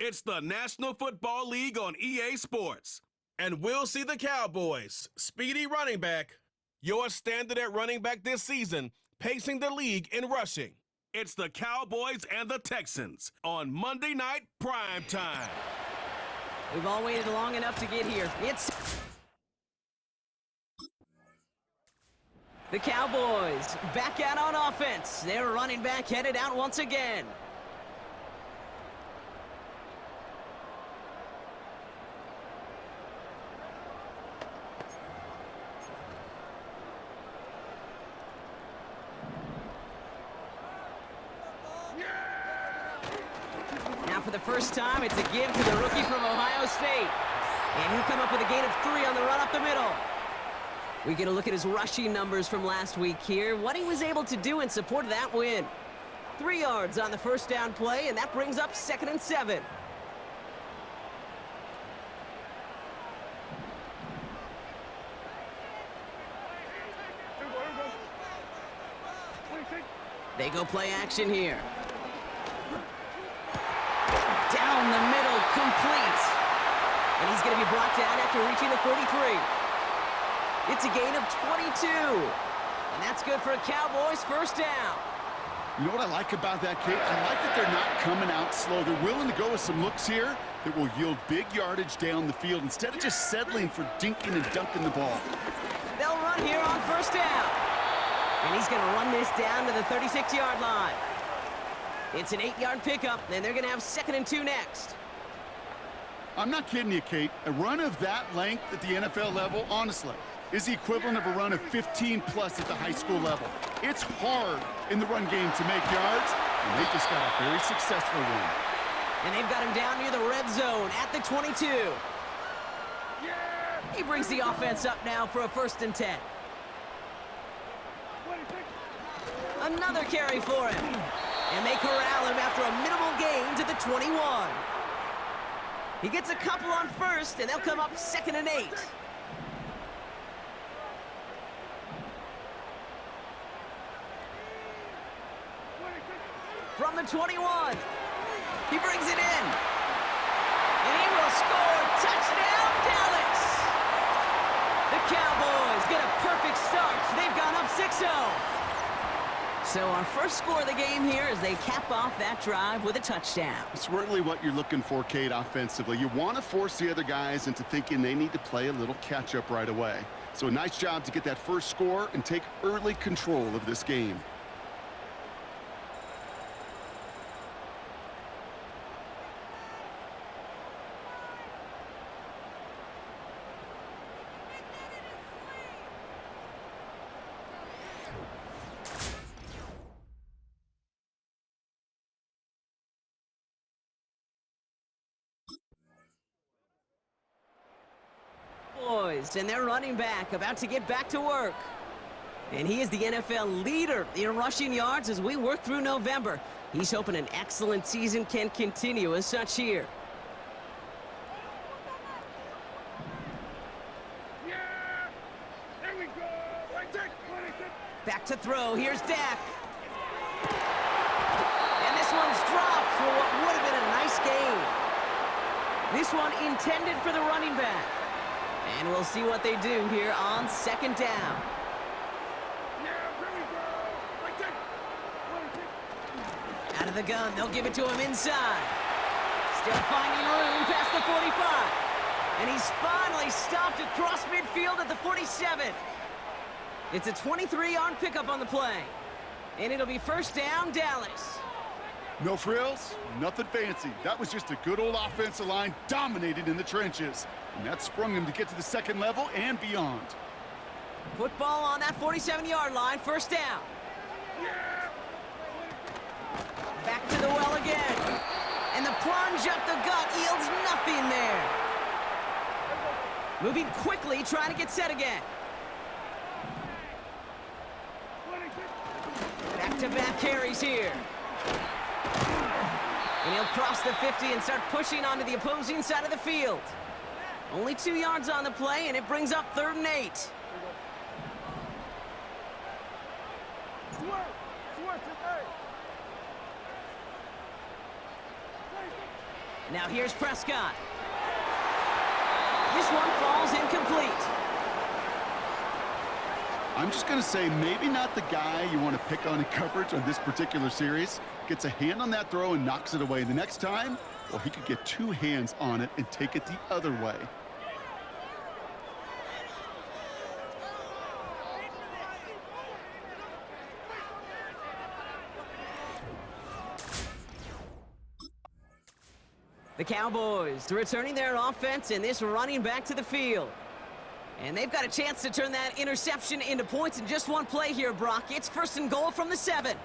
It's the National Football League on EA Sports. And we'll see the Cowboys, speedy running back, your standard at running back this season, pacing the league in rushing. It's the Cowboys and the Texans on Monday Night Prime Time. We've all waited long enough to get here. It's the Cowboys back out on offense. Their running back headed out once again. Now for the first time, it's a give to the rookie from Ohio State. And he'll come up with a gain of 3 on the run up the middle. We get a look at his rushing numbers from last week here, what he was able to do in support of that win. 3 yards on the first down play, and that brings up 2nd and 7. They go play action here. Down the middle, complete. And he's going to be brought down after reaching the 43. It's a gain of 22. And that's good for a Cowboys first down. You know what I like about that, kid? I like that they're not coming out slow. They're willing to go with some looks here that will yield big yardage down the field instead of just settling for dinking and dunking the ball. They'll run here on first down. And he's going to run this down to the 36-yard line. It's an 8-yard pickup, and they're going to have 2nd and 2 next. I'm not kidding you, Kate. A run of that length at the NFL level, honestly, is the equivalent of a run of 15-plus at the high school level. It's hard in the run game to make yards, and they just got a very successful one. And they've got him down near the red zone at the 22. He brings the offense up now for a 1st and 10. Another carry for him. And they corral him after a minimal gain to the 21. He gets a couple on first, and they'll come up 2nd and 8. From the 21, he brings it in. And he will score. Touchdown, Dallas! The Cowboys get a perfect start. They've gone up 6-0. So our first score of the game here as they cap off that drive with a touchdown. It's really what you're looking for, Kate, offensively. You want to force the other guys into thinking they need to play a little catch-up right away. So a nice job to get that first score and take early control of this game. And their running back about to get back to work. And he is the NFL leader in rushing yards as we work through November. He's hoping an excellent season can continue as such here. Back to throw. Here's Dak. And this one's dropped for what would have been a nice gain. This one intended for the running back. And we'll see what they do here on 2nd down. Out of the gun, they'll give it to him inside. Still finding room past the 45. And he's finally stopped across midfield at the 47. It's a 23-yard pickup on the play. And it'll be first down, Dallas. No frills, nothing fancy. That was just a good old offensive line dominated in the trenches. And that sprung him to get to the 2nd level and beyond. Football on that 47-yard line, first down. Back to the well again. And the plunge up the gut yields nothing there. Moving quickly, trying to get set again. Back-to-back carries here. And he'll cross the 50 and start pushing onto the opposing side of the field. Only 2 yards on the play, and it brings up 3rd and 8. Now here's Prescott. This one falls incomplete. I'm just going to say maybe not the guy you want to pick on in coverage on this particular series. Gets a hand on that throw and knocks it away. The next time, well, he could get two hands on it and take it the other way. The Cowboys returning their offense and this running back to the field. And they've got a chance to turn that interception into points in just one play here, Brock. It's 1st and goal from the 7.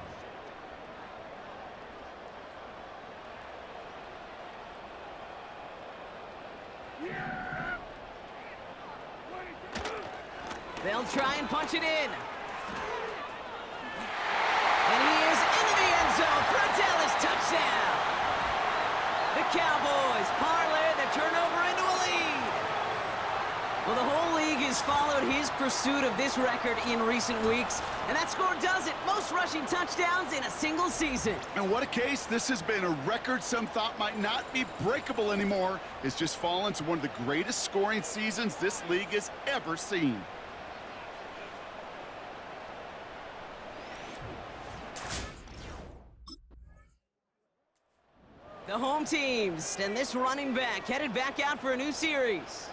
They'll try and punch it in. And he is into the end zone for a Dallas touchdown. The Cowboys parlay the turnover into a lead. Well, the whole league has followed his pursuit of this record in recent weeks, and that score does it. Most rushing touchdowns in a single season. And what a case. This has been a record some thought might not be breakable anymore. It's just fallen to one of the greatest scoring seasons this league has ever seen. The home teams and this running back headed back out for a new series.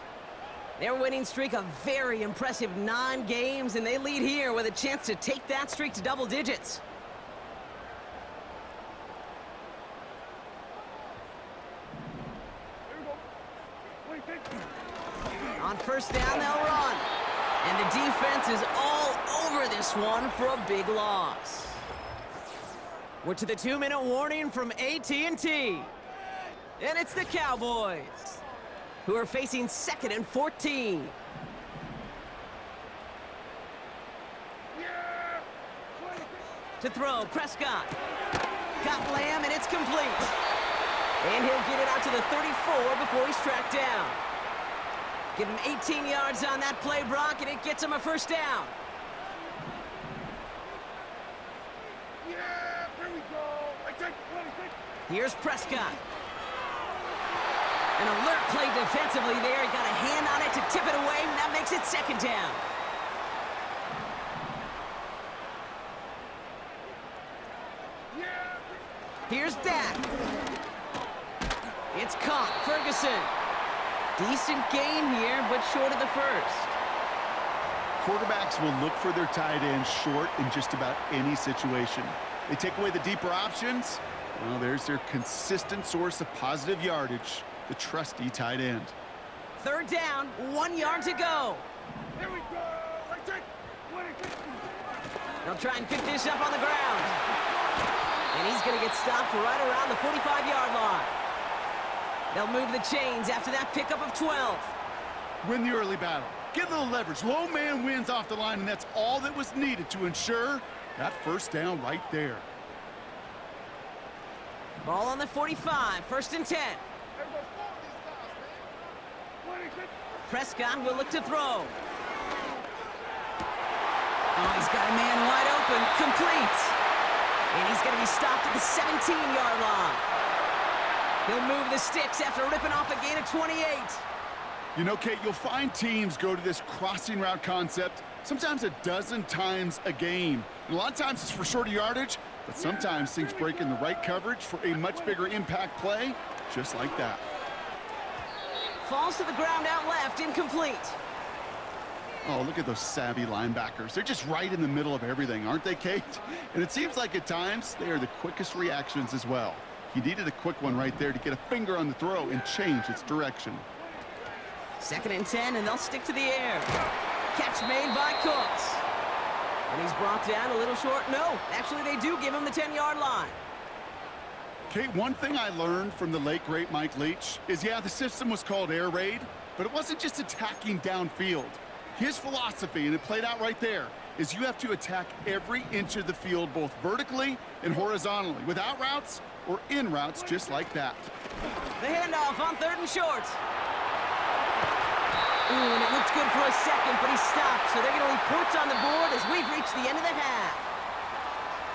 Their winning streak a very impressive 9 games, and they lead here with a chance to take that streak to double digits. On 1st down, they'll run. And the defense is all over this one for a big loss. We're to the 2-minute warning from AT&T. And it's the Cowboys, who are facing 2nd and 14. To throw, Prescott. Got Lamb, and it's complete. And he'll get it out to the 34 before he's tracked down. Give him 18 yards on that play, Brock, and it gets him a 1st down. Here's Prescott. An alert play defensively there. He got a hand on it to tip it away, and that makes it 2nd down. Here's Dak. It's caught. Ferguson. Decent gain here, but short of the 1st. Quarterbacks will look for their tight end short in just about any situation. They take away the deeper options. Well, there's their consistent source of positive yardage, the trusty tight end. 3rd down, 1 yard to go. Here we go. They'll try and pick this up on the ground. And he's going to get stopped right around the 45-yard line. They'll move the chains after that pickup of 12. Win the early battle. Get a little leverage. Low man wins off the line, and that's all that was needed to ensure that 1st down right there. Ball on the 45, 1st and 10. Prescott will look to throw. Oh, he's got a man wide open, complete. And he's going to be stopped at the 17-yard line. He'll move the sticks after ripping off a gain of 28. You know, Kate, you'll find teams go to this crossing route concept sometimes a dozen times a game. And a lot of times it's for shorter yardage, but sometimes things break in the right coverage for a much bigger impact play, just like that. Falls to the ground out left, incomplete. Oh, look at those savvy linebackers. They're just right in the middle of everything, aren't they, Kate? And it seems like at times they are the quickest reactions as well. He needed a quick one right there to get a finger on the throw and change its direction. 2nd and 10, and they'll stick to the air. Catch made by Cooks. And he's brought down a little short. No, actually they do give him the 10-yard line. Kate, one thing I learned from the late, great Mike Leach is, yeah, the system was called air raid, but it wasn't just attacking downfield. His philosophy, and it played out right there, is you have to attack every inch of the field, both vertically and horizontally, without routes or in routes just like that. The handoff on 3rd and short. Ooh, and it looked good for a second, but he stopped, so they're going to leave points on the board as we've reached the end of the half.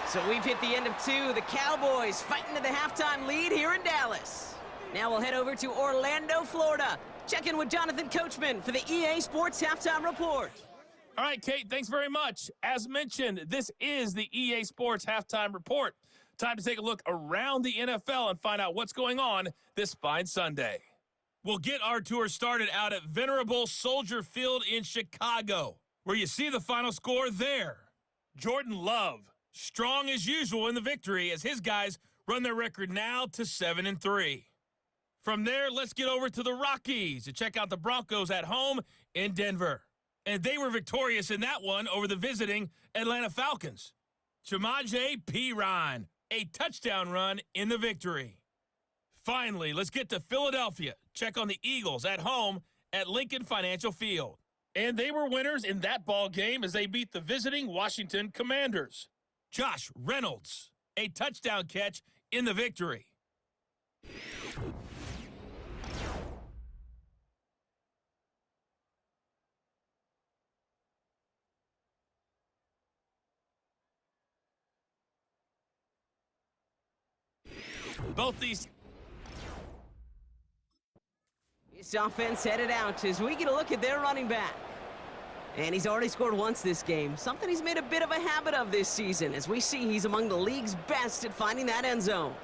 So we've hit the end of 2. The Cowboys fighting to the halftime lead here in Dallas. Now we'll head over to Orlando, Florida. Check in with Jonathan Coachman for the EA Sports Halftime Report. All right, Kate, thanks very much. As mentioned, this is the EA Sports Halftime Report. Time to take a look around the NFL and find out what's going on this fine Sunday. We'll get our tour started out at Venerable Soldier Field in Chicago, where you see the final score there. Jordan Love, strong as usual in the victory as his guys run their record now to 7-3. From there, let's get over to the Rockies to check out the Broncos at home in Denver. And they were victorious in that one over the visiting Atlanta Falcons. Chamaje Perine, a touchdown run in the victory. Finally, let's get to Philadelphia. Check on the Eagles at home at Lincoln Financial Field. And they were winners in that ball game as they beat the visiting Washington Commanders. Josh Reynolds, a touchdown catch in the victory. Both these... This offense headed out as we get a look at their running back. And he's already scored once this game, something he's made a bit of a habit of this season. As we see, he's among the league's best at finding that end zone.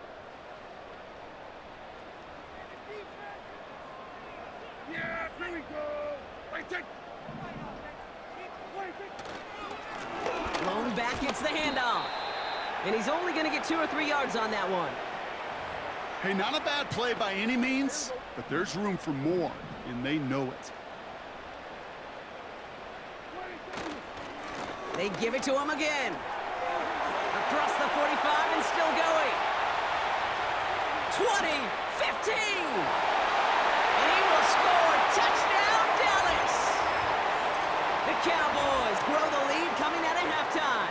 Yeah, here we go. Lone back gets the handoff. And he's only going to get 2 or 3 yards on that one. Hey, not a bad play by any means, but there's room for more, and they know it. They give it to him again. Across the 45 and still going. 20, 15. And he will score. Touchdown, Dallas. The Cowboys grow the lead coming out of halftime.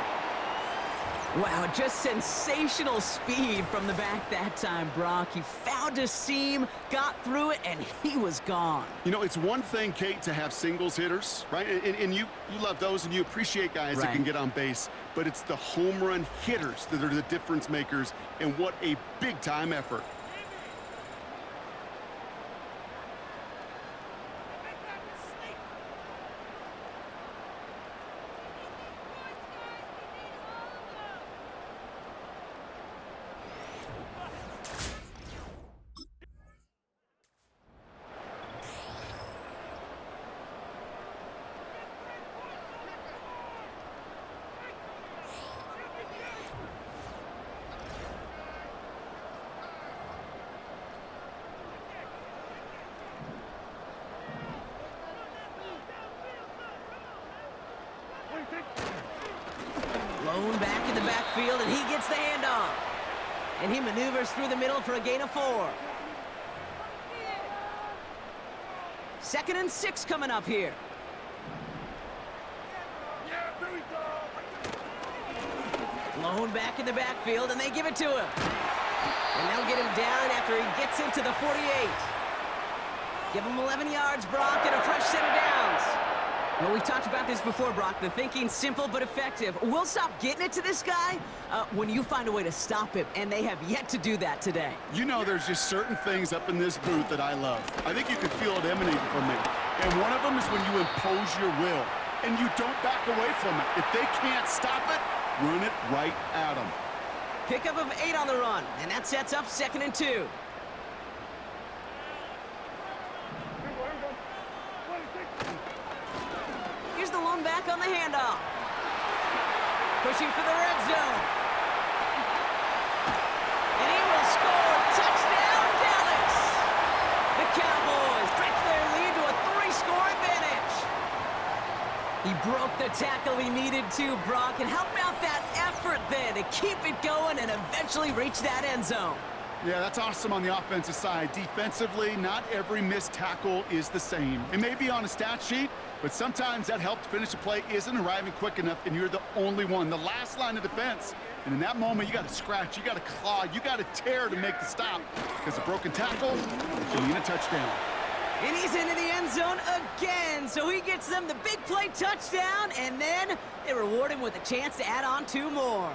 Wow, just sensational speed from the back that time, Brock. He found a seam, got through it, and he was gone. You know, it's one thing, Kate, to have singles hitters, right? And you love those, and you appreciate guys that can get on base. But it's the home run hitters that are the difference makers, and what a big-time effort. Lone back in the backfield, and he gets the handoff. And he maneuvers through the middle for a gain of 4. 2nd and 6 coming up here. Lone back in the backfield, and they give it to him. And they'll get him down after he gets into the 48. Give him 11 yards, Brock, and a fresh set of downs. Well, we've talked about this before, Brock. The thinking's simple but effective. We'll stop getting it to this guy when you find a way to stop him, and they have yet to do that today. You know, there's just certain things up in this booth that I love. I think you can feel it emanating from me. And one of them is when you impose your will, and you don't back away from it. If they can't stop it, run it right at them. Pickup of 8 on the run, and that sets up 2nd and 2. Here's the lone back on the handoff. Pushing for the red zone. And he will score. Touchdown, Dallas. The Cowboys stretch their lead to a 3-score advantage. He broke the tackle he needed to, Brock. And how about that effort then to keep it going and eventually reach that end zone? Yeah, that's awesome on the offensive side. Defensively, not every missed tackle is the same. It may be on a stat sheet, but sometimes that help to finish a play isn't arriving quick enough, and you're the only one, the last line of defense. And in that moment, you got to scratch, you got to claw, you got to tear to make the stop. Because a broken tackle can mean a touchdown. And he's into the end zone again, so he gets them the big play touchdown, and then they reward him with a chance to add on 2 more.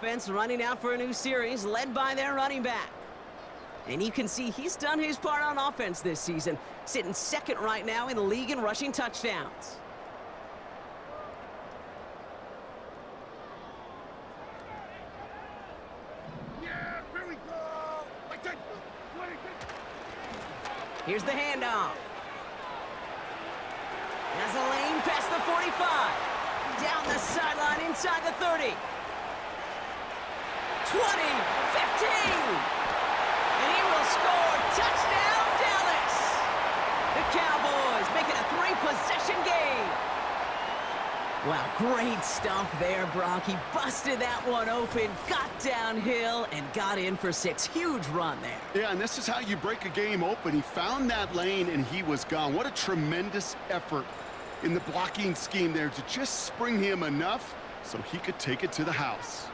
offense running out for a new series, led by their running back. And you can see he's done his part on offense this season, sitting second right now in the league in rushing touchdowns. Yeah, here we go. Like that. Here's the handoff. Has a lane past the 45. Down the sideline inside the 30. 20, 15. And he will score. Touchdown, Dallas. The Cowboys make it a 3-possession game. Wow, great stuff there, Brock. He busted that one open, got downhill, and got in for 6. Huge run there. Yeah, and this is how you break a game open. He found that lane, and he was gone. What a tremendous effort in the blocking scheme there to just spring him enough so he could take it to the house.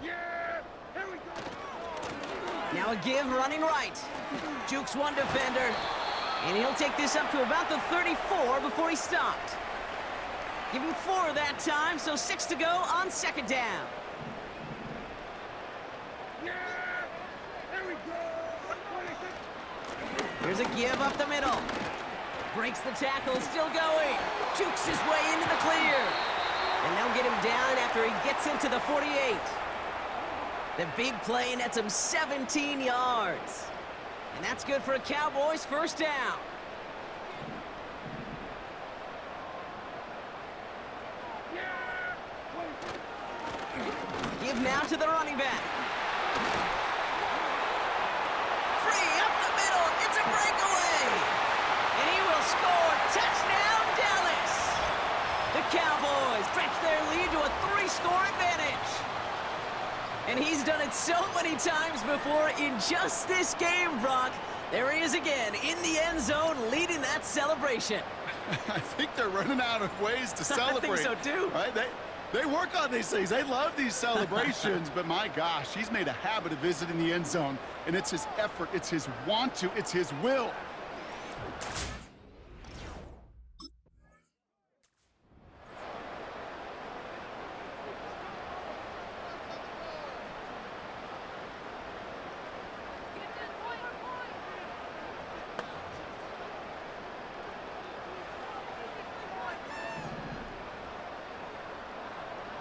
Yeah, here we go. Now a give running right. Jukes one defender. And he'll take this up to about the 34 before he stopped. Give him 4 that time, so 6 to go on second down. Yeah, here we go. Here's a give up the middle. Breaks the tackle, still going. Jukes his way into the clear. And they'll get him down after he gets into the 48. The big play nets him 17 yards. And that's good for a Cowboys first down. Give now to the running back. Free up the middle. It's a breakaway. And he will score. Touchdown, Dallas. The Cowboys stretch their lead to a 3-score advantage. And he's done it so many times before in just this game, Brock. There he is again in the end zone leading that celebration. I think they're running out of ways to celebrate. I think so, too. Right? They work on these things. They love these celebrations, but my gosh, he's made a habit of visiting the end zone, and it's his effort, it's his want to, it's his will.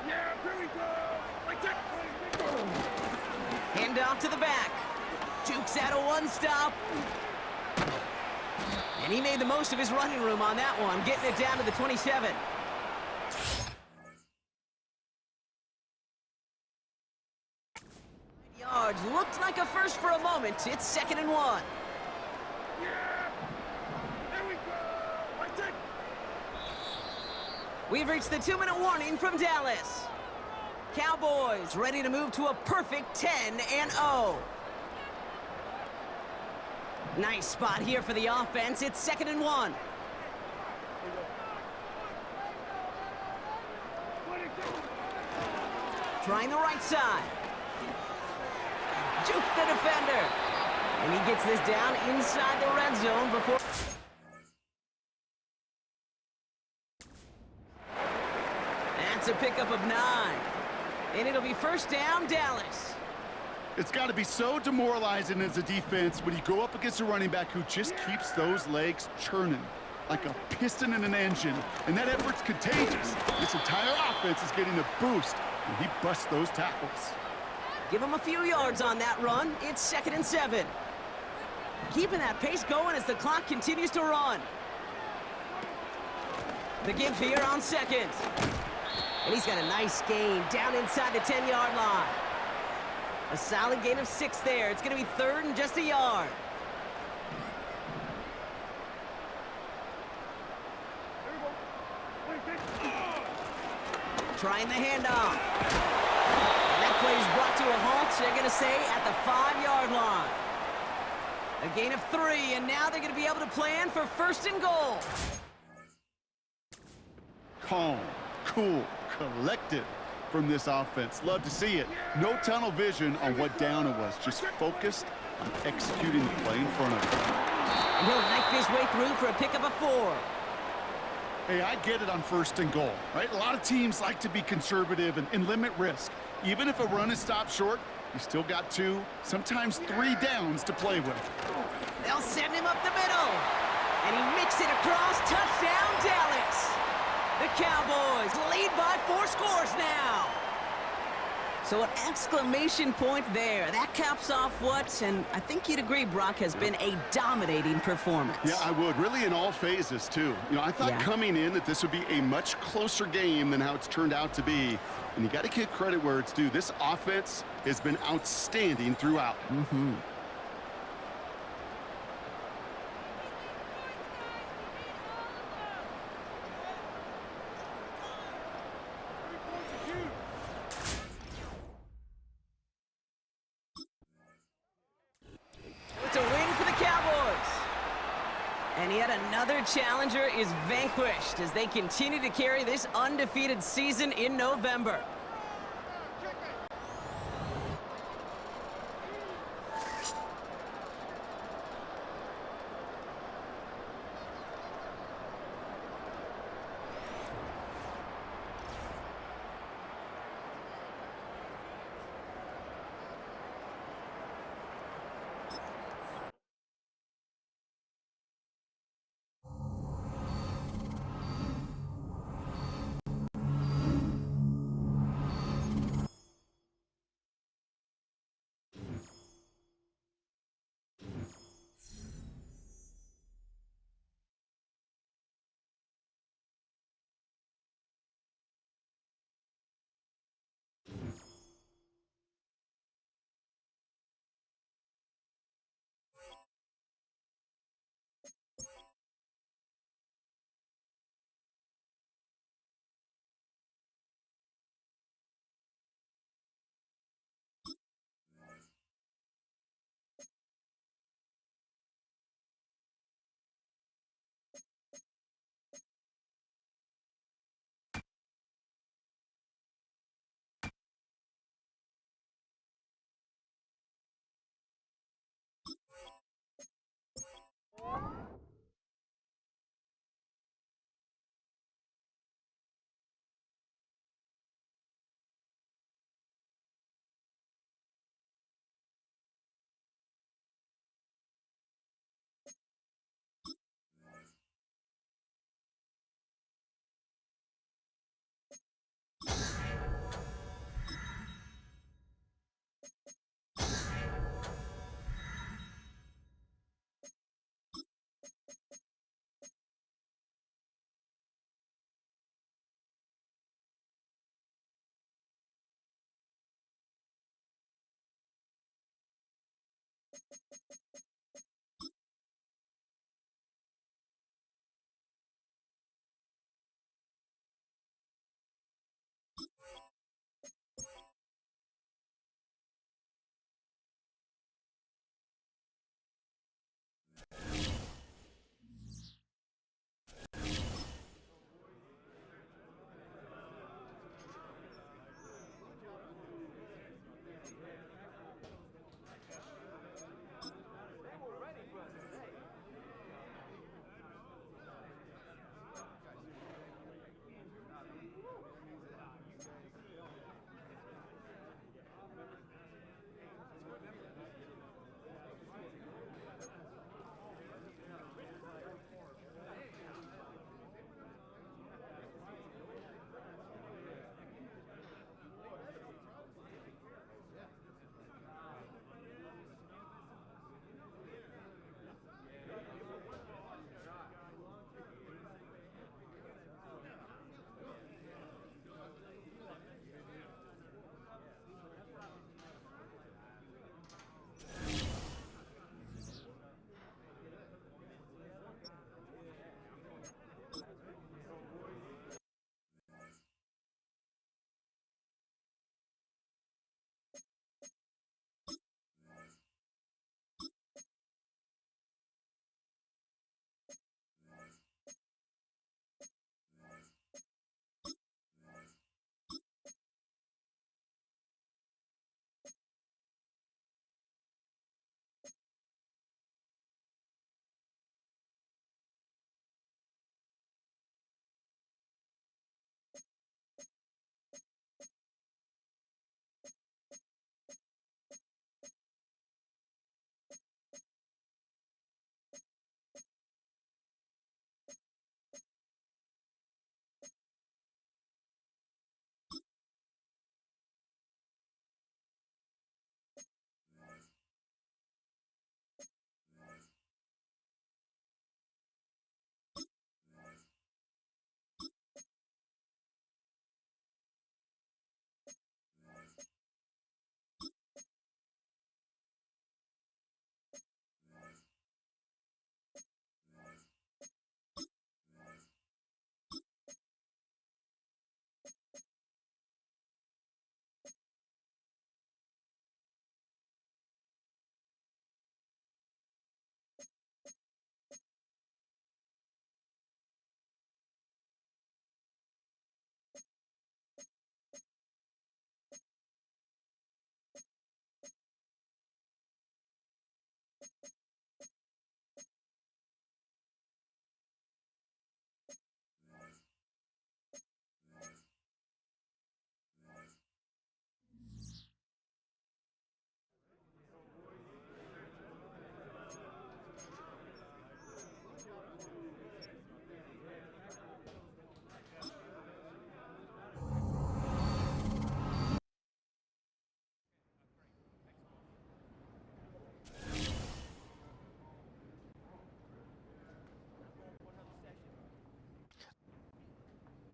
Yeah, here we go. Like that. Hand off to the back. Jukes out a one-stop. And he made the most of his running room on that one, getting it down to the 27. Yards looked like a first for a moment. It's 2nd and 1. Yeah, here we go. Like that. We've reached the 2-minute warning from Dallas. Cowboys ready to move to a perfect 10-0. Nice spot here for the offense. It's 2nd and 1. Trying the right side. Juke the defender. And he gets this down inside the red zone before... That's a pickup of 9. And it'll be first down, Dallas. It's got to be so demoralizing as a defense when you go up against a running back who just keeps those legs churning like a piston in an engine. And that effort's contagious. This entire offense is getting a boost when he busts those tackles. Give him a few yards on that run. It's 2nd and 7. Keeping that pace going as the clock continues to run. The give here on second. And he's got a nice gain down inside the 10-yard line. A solid gain of 6 there. It's going to be third and just a yard. Trying the handoff. And that play is brought to a halt, they're going to say, at the 5-yard line. A gain of 3, and now they're going to be able to plan for first and goal. Calm, cool, collected from this offense. Love to see it. No tunnel vision on what down it was. Just focused on executing the play in front of him. And he'll knife his way through for a pickup of 4. Hey, I get it on first and goal, right? A lot of teams like to be conservative and limit risk. Even if a run is stopped short, you still got 2, sometimes 3 downs to play with. They'll send him up the middle. And he makes it across. Touchdown, Dallas. The Cowboys lead by 4 scores now. So an exclamation point there. That caps off what, and I think you'd agree, Brock, has been a dominating performance. Yeah, I would. Really in all phases, too. You know, I thought coming in that this would be a much closer game than how it's turned out to be. And you got to give credit where it's due. This offense has been outstanding throughout. Mm-hmm. It's a win for the Cowboys. And yet another challenger is vanquished as they continue to carry this undefeated season in November.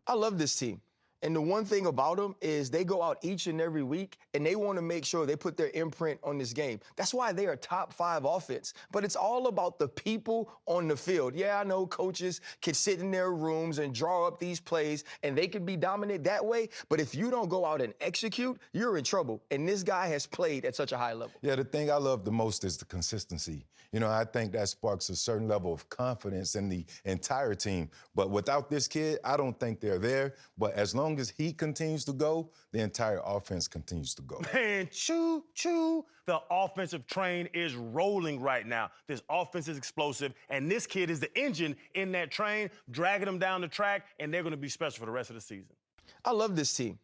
I love this team. And the one thing about them is they go out each and every week and they want to make sure they put their imprint on this game. That's why they are top 5 offense. But it's all about the people on the field. Yeah, I know coaches can sit in their rooms and draw up these plays and they can be dominant that way. But if you don't go out and execute, you're in trouble. And this guy has played at such a high level. Yeah, the thing I love the most is the consistency. You know, I think that sparks a certain level of confidence in the entire team. But without this kid, I don't think they're there. But as long as he continues to go, the entire offense continues to go. Man, choo. The offensive train is rolling right now. This offense is explosive, and this kid is the engine in that train, dragging them down the track, and they're going to be special for the rest of the season. I love this team.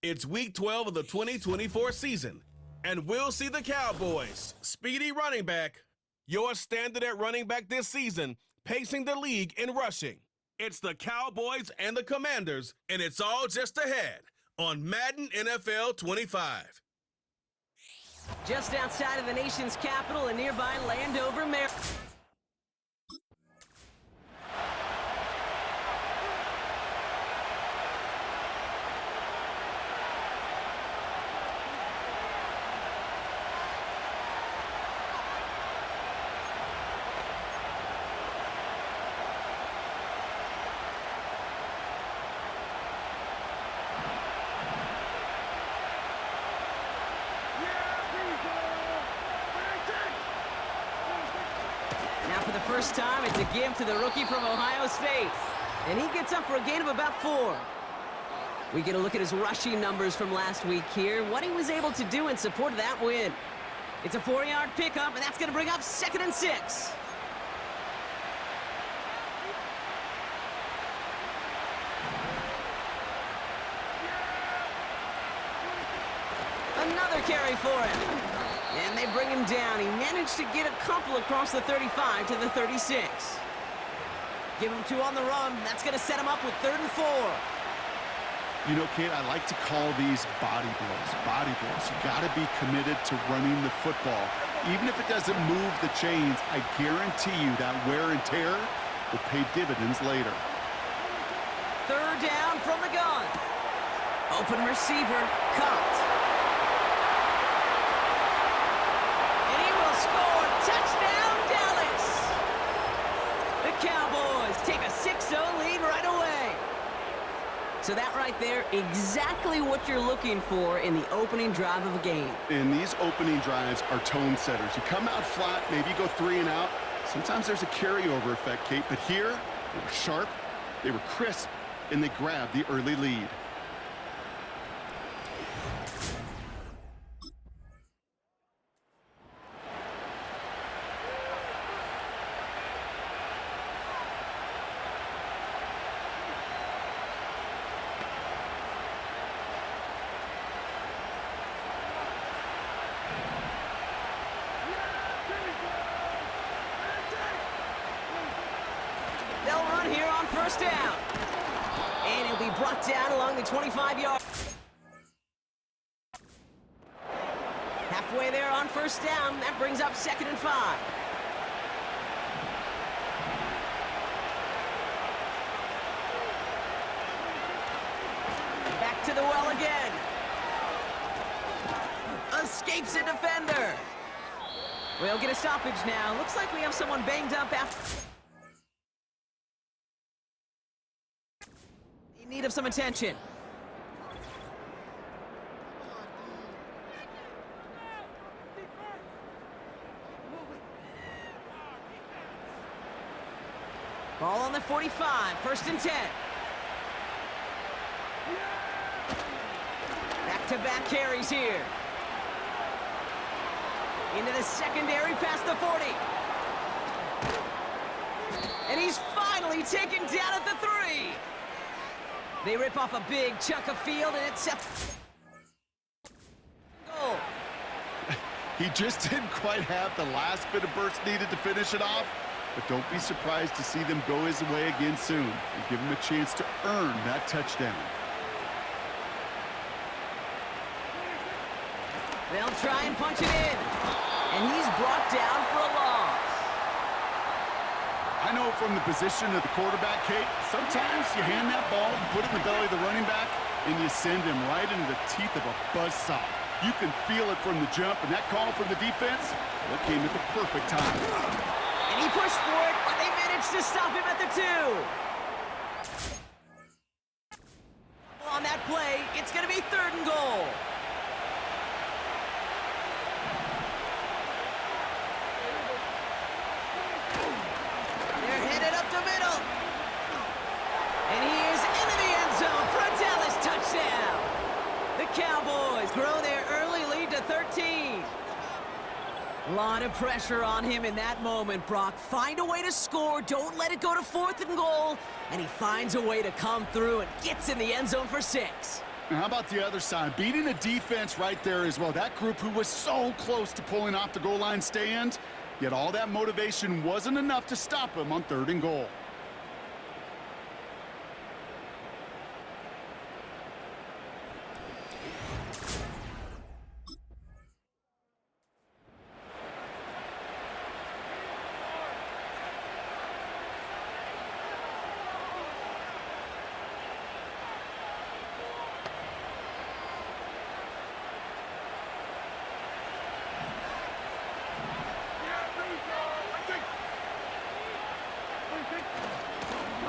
It's week 12 of the 2024 season, and we'll see the Cowboys, speedy running back, your standard at running back this season, pacing the league in rushing. It's the Cowboys and the Commanders, and it's all just ahead on Madden NFL 25. Just outside of the nation's capital in nearby Landover, Maryland. Now for the first time, it's a give to the rookie from Ohio State. And he gets up for a gain of about 4. We get a look at his rushing numbers from last week here, what he was able to do in support of that win. It's a 4-yard pickup, and that's going to bring up 2nd and 6. Another carry for him. And they bring him down. He managed to get a couple across the 35 to the 36. Give him 2 on the run. That's going to set him up with 3rd and 4. You know, Kate, I like to call these body blows. Body blows. You got to be committed to running the football. Even if it doesn't move the chains, I guarantee you that wear and tear will pay dividends later. 3rd down from the gun. Open receiver, caught. And he will score. Touchdown, Dallas. The Cowboys take a 6-0 lead right away. So that right there, exactly what you're looking for in the opening drive of a game. And these opening drives are tone setters. You come out flat, maybe you go 3 and out. Sometimes there's a carryover effect, Kate, but here, they were sharp, they were crisp, and they grabbed the early lead. They'll run here on 1st down. And he'll be brought down along the 25-yard. Halfway there on 1st down. That brings up 2nd and 5. back to the well again. Escapes a defender. We'll get a stoppage now. Looks like we have someone banged up after. In need of some attention. Ball on the 45, 1st and 10. Back-to-back carries here. Into the secondary past the 40. And he's finally taken down at the 3. They rip off a big chunk of field, and it's sets. Goal. He just didn't quite have the last bit of burst needed to finish it off. But don't be surprised to see them go his way again soon and give him a chance to earn that touchdown. They'll try and punch it in. And he's brought down for a loss. I know from the position of the quarterback, Kate, sometimes you hand that ball, you put it in the belly of the running back, and you send him right into the teeth of a buzzsaw. You can feel it from the jump, and that call from the defense, well, it came at the perfect time. And he pushed for it, but they managed to stop him at the 2. On that play, it's going to be 3rd and goal. They're headed up the middle. And he is into the end zone for a Dallas touchdown. The Cowboys grow their early lead to 13. A lot of pressure on him in that moment, Brock. Find a way to score. Don't let it go to 4th and goal. And he finds a way to come through and gets in the end zone for 6. And how about the other side? Beating a defense right there as well. That group who was so close to pulling off the goal line stand, yet all that motivation wasn't enough to stop him on 3rd and goal.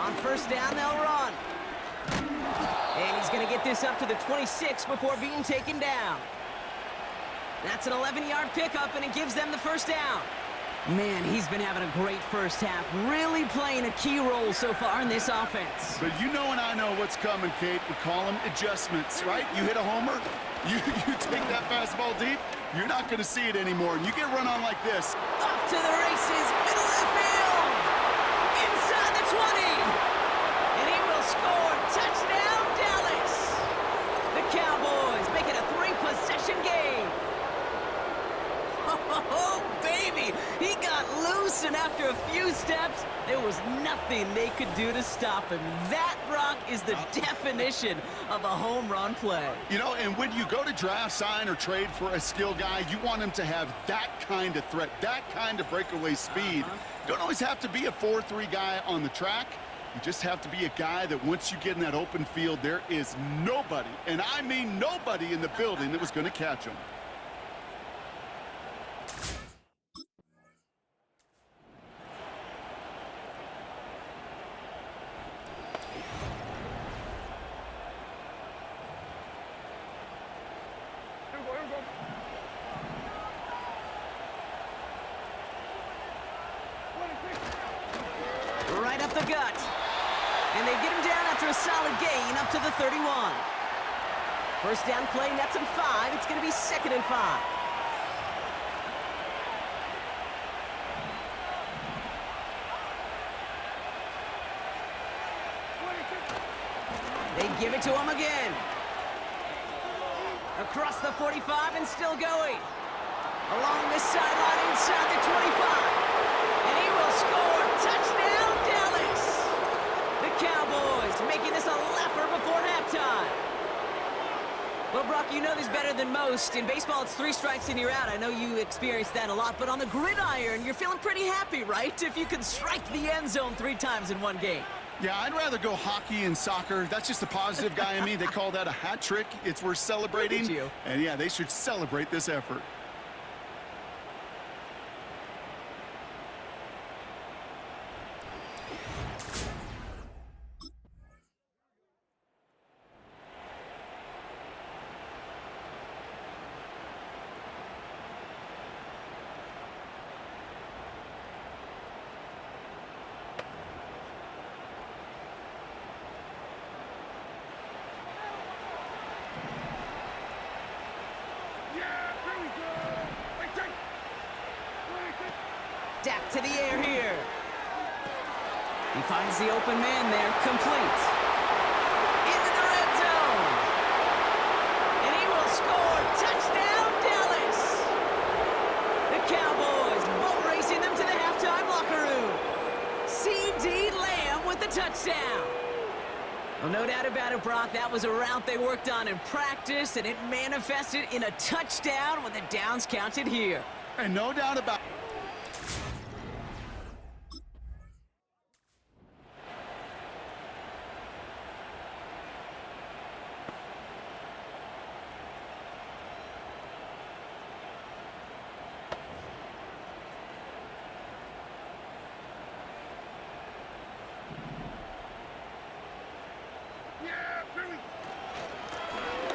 On 1st down, they'll run. And he's going to get this up to the 26 before being taken down. That's an 11-yard pickup, and it gives them the 1st down. Man, he's been having a great first half, really playing a key role so far in this offense. But you know and I know what's coming, Kate. We call them adjustments, right? You hit a homer, you take that fastball deep, you're not going to see it anymore. And you get run on like this. Off to the races, middle of the field. Inside the 20. And he will score. Touchdown, Dallas. The Cowboys make it a 3-possession game. Oh, baby. He got loose, and after a few steps, there was nothing they could do to stop him. That, Brock, is the definition of a home run play. You know, and when you go to draft, sign, or trade for a skill guy, you want him to have that kind of threat, that kind of breakaway speed. You don't always have to be a 4-3 guy on the track. You just have to be a guy that once you get in that open field, there is nobody, and I mean nobody in the building that was going to catch him. Right up the gut. And they get him down after a solid gain up to the 31. 1st down play, nets him 5. It's going to be 2nd and 5. They give it to him again. Across the 45 and still going. Along this sideline inside the 25. And he will score. Touchdown, Dallas. The Cowboys making this a laugher before halftime. Well, Brock, you know this better than most. In baseball, it's 3 strikes and you're out. I know you experienced that a lot, but on the gridiron, you're feeling pretty happy, right? If you can strike the end zone 3 times in one game. Yeah, I'd rather go hockey and soccer. That's just a positive guy in me. They call that a hat trick. It's worth celebrating. Look at you. And yeah, they should celebrate this effort. Yeah, here we go. I take. Dak to the air here. He finds the open man there, complete. Into the red zone. And he will score. Touchdown, Dallas. The Cowboys boat racing them to the halftime locker room. C.D. Lamb with the touchdown. Well, no doubt about it, Brock. That was a route they worked on in practice, and it manifested in a touchdown when the downs counted here. And no doubt about it. Yeah, here we go.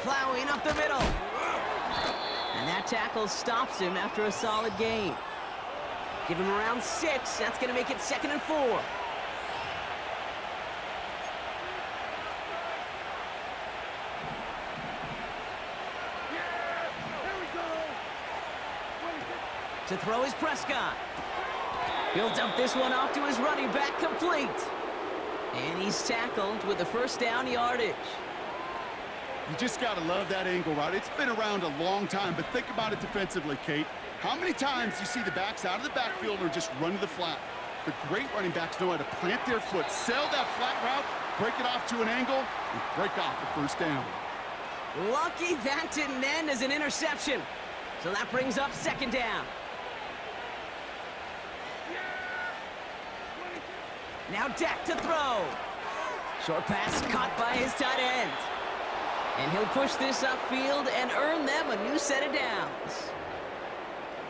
Plowing up the middle. And that tackle stops him after a solid gain. Give him around 6. That's going to make it 2nd and 4. Yeah, here we go. To throw is Prescott. He'll dump this one off to his running back, complete. And he's tackled with the first down yardage. You just got to love that angle route. It's been around a long time, but think about it defensively, Kate. How many times do you see the backs out of the backfield or just run to the flat? The great running backs know how to plant their foot, sell that flat route, break it off to an angle, and break off the first down. Lucky that didn't end as an interception. So that brings up 2nd down. Now Dak to throw. Short pass caught by his tight end. And he'll push this upfield and earn them a new set of downs.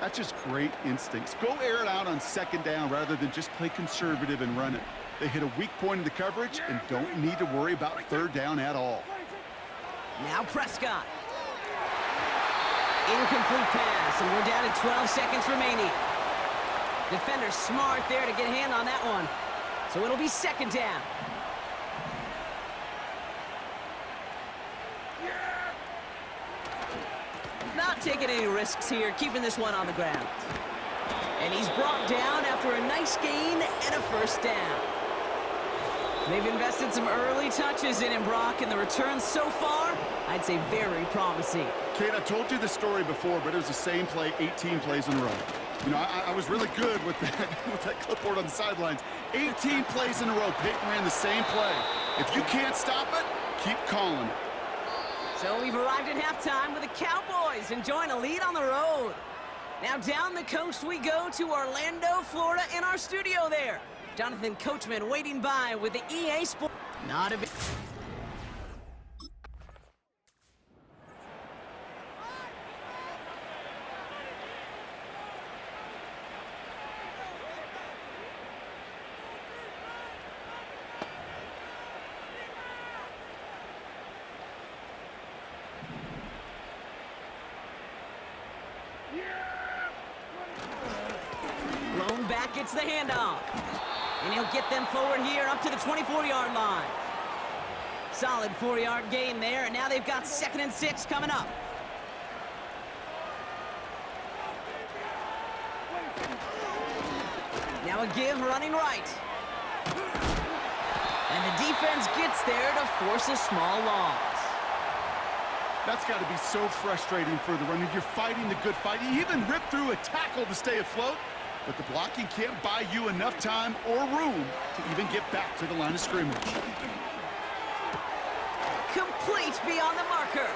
That's just great instincts. Go air it out on 2nd down rather than just play conservative and run it. They hit a weak point in the coverage and don't need to worry about 3rd down at all. Now Prescott. Incomplete pass, and we're down to 12 seconds remaining. Defender smart there to get a hand on that one. So it'll be 2nd down. Not taking any risks here, keeping this one on the ground. And he's brought down after a nice gain and a first down. They've invested some early touches in him, Brock, and the returns so far, I'd say very promising. Kate, I told you this story before, but it was the same play 18 plays in a row. You know, I was really good with that clipboard on the sidelines. 18 plays in a row, Peyton ran the same play. If you can't stop it, keep calling it. So we've arrived at halftime with the Cowboys enjoying a lead on the road. Now down the coast we go to Orlando, Florida, in our studio there. Jonathan Coachman waiting by with the EA Sports. Not a big... Blown back, gets the handoff. And he'll get them forward here up to the 24-yard line. Solid 4-yard gain there, and now they've got 2nd and 6 coming up. Now a give running right. And the defense gets there to force a small loss. That's got to be so frustrating for the runner. You're fighting the good fight. You even rip through a tackle to stay afloat, but the blocking can't buy you enough time or room to even get back to the line of scrimmage. Complete beyond the marker.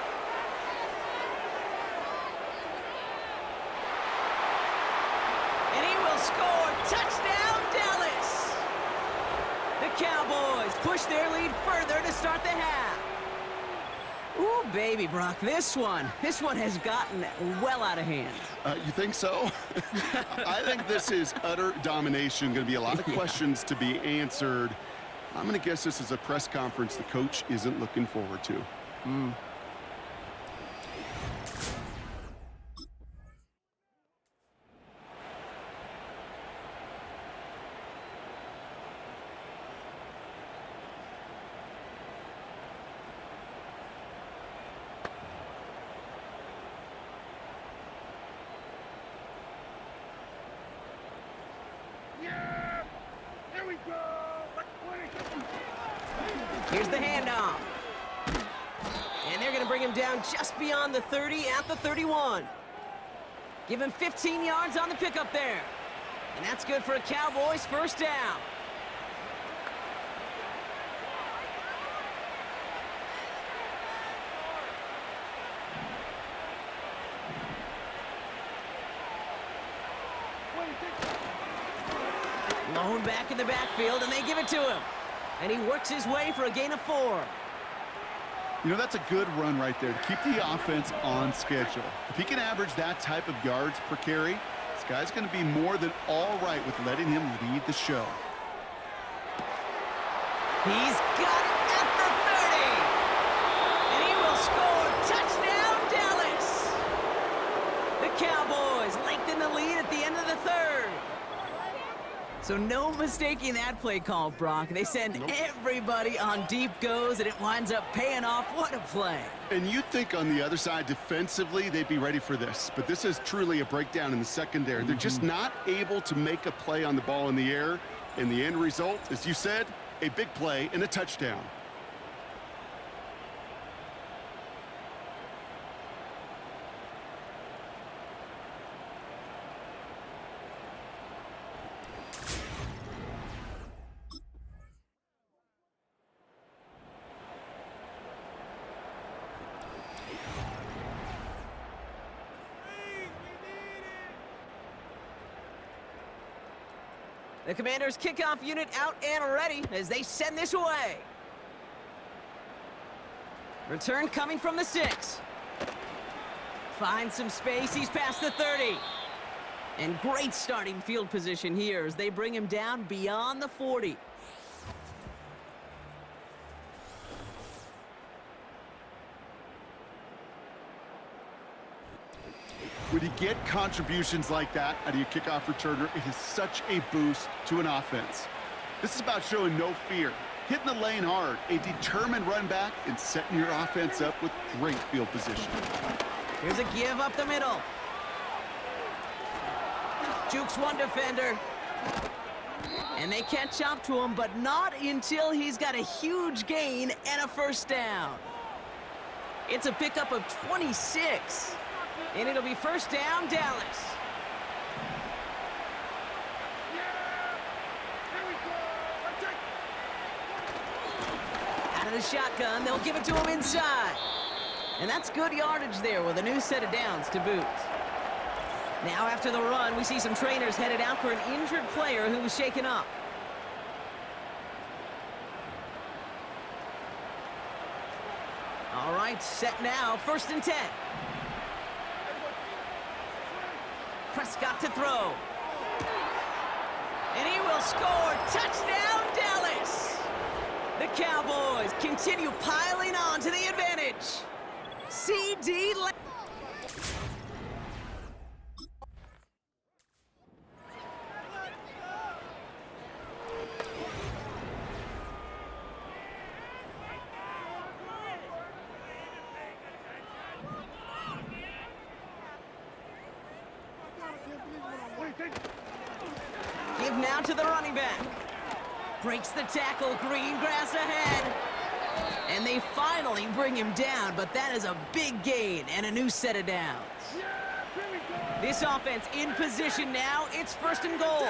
And he will score. Touchdown, Dallas! The Cowboys push their lead further to start the half. Ooh, baby, Brock, this one has gotten well out of hand. You think so? I think this is utter domination. Going to be a lot of questions to be answered. I'm going to guess this is a press conference the coach isn't looking forward to. Yeah! Here we go! Let's play! Here's the handoff. And they're going to bring him down just beyond the 30 at the 31. Give him 15 yards on the pickup there. And that's good for a Cowboys first down. Lone back in the backfield, and they give it to him. And he works his way for a gain of 4. You know, that's a good run right there to keep the offense on schedule. If he can average that type of yards per carry, this guy's going to be more than all right with letting him lead the show. He's got it at the 30. And he will score. Touchdown, Dallas. The Cowboys lengthen the lead at the end of the 3rd. So no mistaking that play call, Brock. They send everybody on deep goes, and it winds up paying off. What a play. And you'd think on the other side, defensively, they'd be ready for this. But this is truly a breakdown in the secondary. They're just not able to make a play on the ball in the air. And the end result, as you said, a big play and a touchdown. The Commanders' kickoff unit out and ready as they send this away. Return coming from the 6. Finds some space. He's past the 30. And great starting field position here as they bring him down beyond the 40. When you get contributions like that out of your kickoff returner, it is such a boost to an offense. This is about showing no fear, hitting the lane hard, a determined run back, and setting your offense up with great field position. Here's a give up the middle. Jukes one defender. And they catch up to him, but not until he's got a huge gain and a first down. It's a pickup of 26. And it'll be first down, Dallas. Out of the shotgun, they'll give it to him inside. And that's good yardage there with a new set of downs to boot. Now after the run, we see some trainers headed out for an injured player who was shaken up. All right, set now, 1st and 10. Prescott to throw. And he will score. Touchdown, Dallas! The Cowboys continue piling on to the advantage. CD. Give now to the running back. Breaks the tackle, green grass ahead. And they finally bring him down, but that is a big gain and a new set of downs. This offense in position now. It's 1st and goal.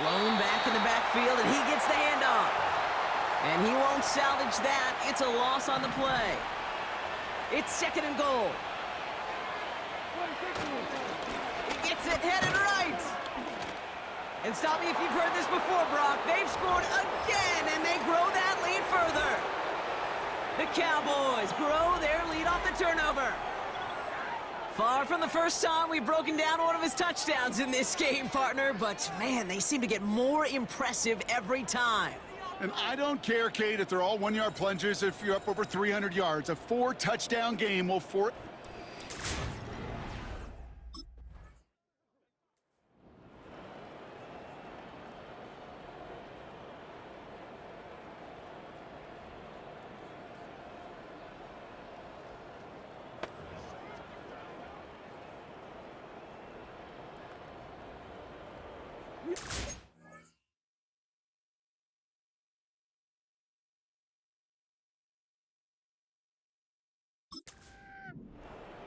Lone back in the backfield, and he gets the handoff. And he won't salvage that. It's a loss on the play. It's 2nd and goal. He gets it headed right. And stop me if you've heard this before, Brock. They've scored again, and they grow that lead further. The Cowboys grow their lead off the turnover. Far from the first time we've broken down one of his touchdowns in this game, partner, but man, they seem to get more impressive every time. And I don't care, Kate, if they're all one-yard plungers, if you're up over 300 yards. A 4-touchdown game will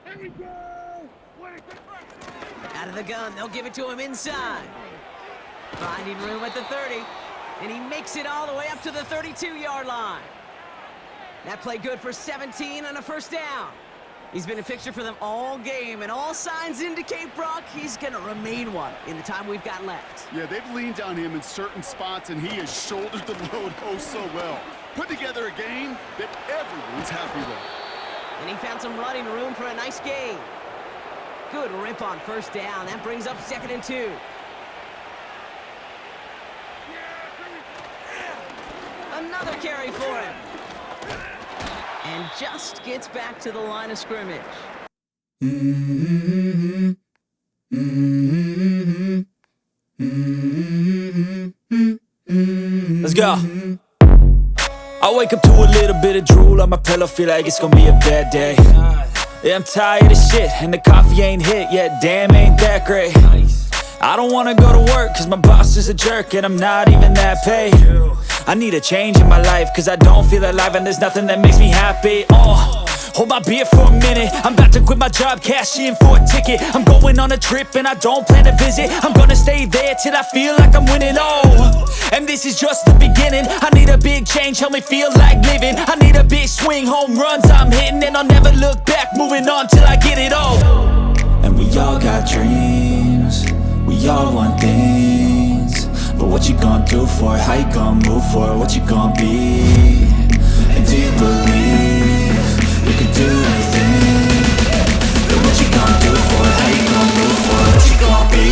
Here we go! Out of the gun, they'll give it to him inside. Finding room at the 30, and he makes it all the way up to the 32-yard line. That play good for 17 and a first down. He's been a fixture for them all game, and all signs indicate, Brock, he's going to remain one in the time we've got left. Yeah, they've leaned on him in certain spots, and he has shouldered the load oh so well. Put together a game that everyone's happy with. And he found some running room for a nice gain. Good rip on first down. That brings up 2nd and 2. Another carry for him. And just gets back to the line of scrimmage. Let's go. I wake up to a little bit of drool on my pillow, feel like it's gonna be a bad day. Yeah, I'm tired of shit, and the coffee ain't hit yet, damn, ain't that great. I don't wanna go to work, cause my boss is a jerk, and I'm not even that paid. I need a change in my life, cause I don't feel alive, and there's nothing that makes me happy. Hold my beer for a minute, I'm about to quit my job, cash in for a ticket. I'm going on a trip and I don't plan to visit. I'm gonna stay there till I feel like I'm winning, and this is just the beginning. I need a big change, help me feel like living. I need a big swing, home runs I'm hitting, and I'll never look back, moving on till I get it all. And we all got dreams, we all want things, but what you gonna do for it? How you gonna move for it? What you gonna be? And do you believe you can do anything? But what you gonna do for it? How you gonna move for it? What you gonna be?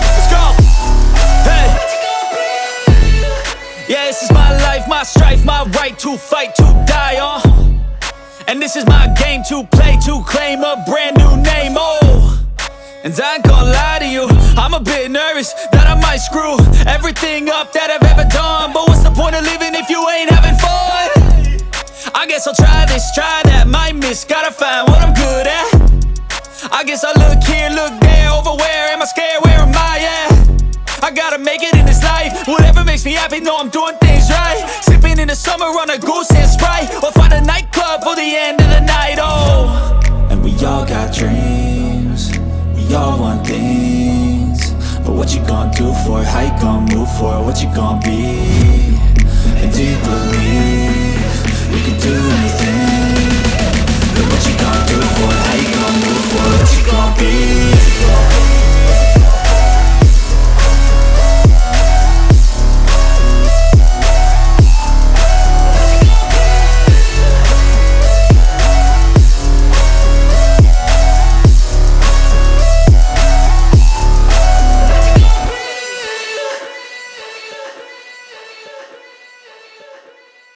Let's go! Hey! Yeah, this is my life, my strife, my right to fight, to die on. And this is my game to play, to claim a brand new name, And I ain't gonna lie to you, I'm a bit nervous that I might screw everything up that I've ever done. But what's the point of living if you ain't having fun? I guess I'll try this, try that, might miss, gotta find what I'm good at. I guess I look here, look there, over where am I scared, where am I at? I gotta make it in this life, whatever makes me happy, know I'm doing things right. Sipping in the summer on a goose and Sprite, or find a nightclub for the end of the night, And we all got dreams, we all want things, but what you gonna do for it? How you gonna move for it? What you gonna be? And do you believe